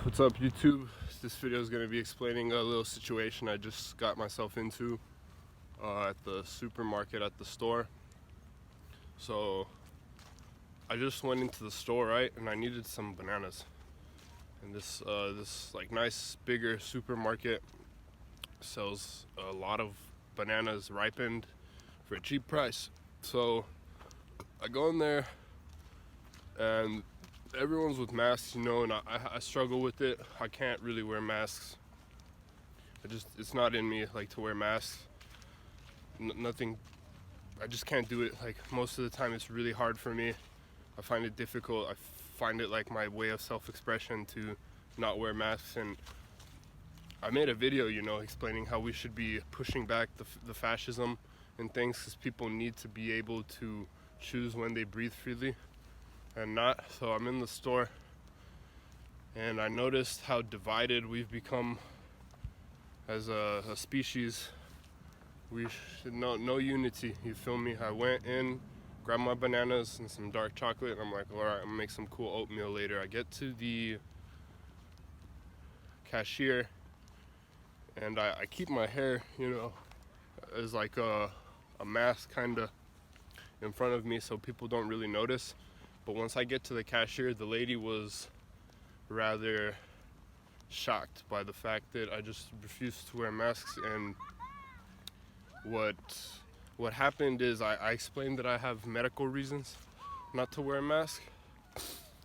What's up, YouTube? This video is going to be explaining a little situation I just got myself into at the supermarket at the store. So I just went into the store, right, and I needed some bananas. And this like nice bigger supermarket sells a lot of bananas ripened for a cheap price. So I go in there and everyone's with masks, you know, and I struggle with it. I can't really wear masks. It's not in me like to wear masks. Nothing, I just can't do it. Like most of the time it's really hard for me. I find it difficult. I find it like my way of self-expression to not wear masks. And I made a video, you know, explaining how we should be pushing back the fascism and things, because people need to be able to choose when they breathe freely and not. So I'm in the store and I noticed how divided we've become as a species. We should no unity, you feel me? I went in, grabbed my bananas and some dark chocolate, and I'm like, all right, I'm gonna make some cool oatmeal later. I get to the cashier and I keep my hair, you know, as like a mask kind of in front of me so people don't really notice. But once I get to the cashier, the lady was rather shocked by the fact that I just refused to wear masks. And what happened is I explained that I have medical reasons not to wear a mask,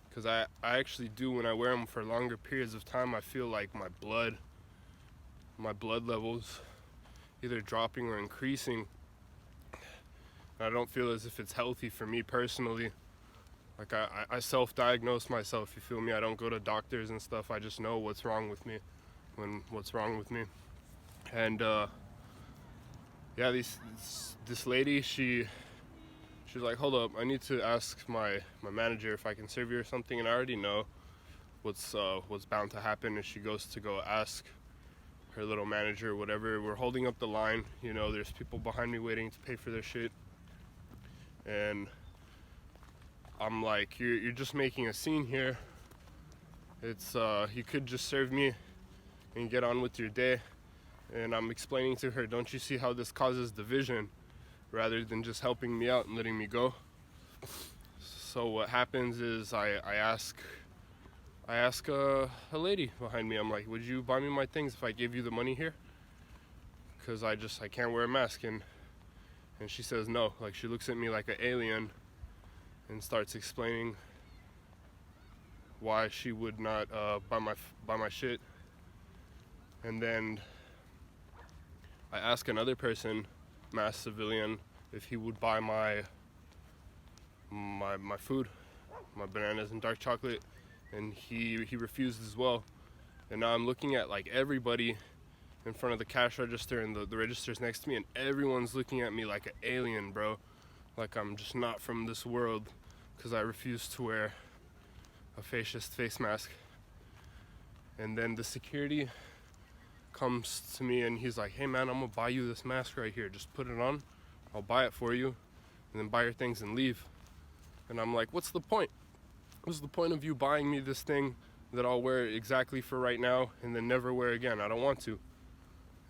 because I actually do. When I wear them for longer periods of time, I feel like my blood levels either dropping or increasing. And I don't feel as if it's healthy for me personally. Like I self-diagnose myself, you feel me? I don't go to doctors and stuff. I just know what's wrong with me And yeah, this lady, she's like, hold up, I need to ask my manager if I can serve you or something. And I already know what's bound to happen. And she goes to go ask her little manager or whatever. We're holding up the line, you know, there's people behind me waiting to pay for their shit. And I'm like, you're just making a scene here. It's you could just serve me and get on with your day. And I'm explaining to her, don't you see how this causes division rather than just helping me out and letting me go? So what happens is I ask a lady behind me, I'm like, would you buy me my things if I gave you the money here? Because I can't wear a mask. And she says no. Like, she looks at me like an alien and starts explaining why she would not buy my shit. And then I ask another person, masked civilian, if he would buy my food, my bananas and dark chocolate, and he refused as well. And now I'm looking at like everybody in front of the cash register, and the register's next to me, and everyone's looking at me like an alien, bro. Like I'm just not from this world because I refuse to wear a fascist face mask. And then the security comes to me and he's like, hey man, I'm gonna buy you this mask right here. Just put it on, I'll buy it for you, and then buy your things and leave. And I'm like, what's the point? What's the point of you buying me this thing that I'll wear exactly for right now and then never wear again? I don't want to.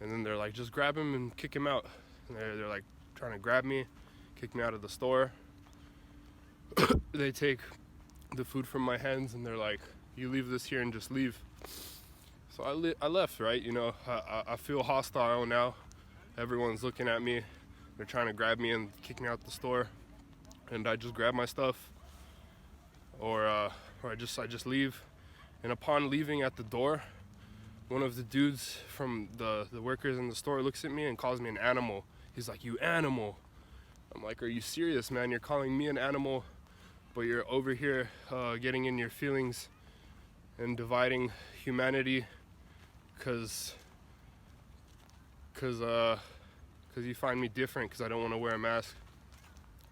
And then they're like, just grab him and kick him out. And they're like trying to grab me, kick me out of the store. They take the food from my hands and they're like, you leave this here and just leave. So I left, right? You know, I feel hostile now. Everyone's looking at me. They're trying to grab me and kick me out the store. And I just grab my stuff, or I just leave. And upon leaving at the door, one of the dudes from the workers in the store looks at me and calls me an animal. He's like, you animal. I'm like, are you serious, man? You're calling me an animal, but you're over here getting in your feelings and dividing humanity because you find me different because I don't want to wear a mask.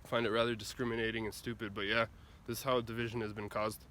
I find it rather discriminating and stupid. But yeah, this is how division has been caused.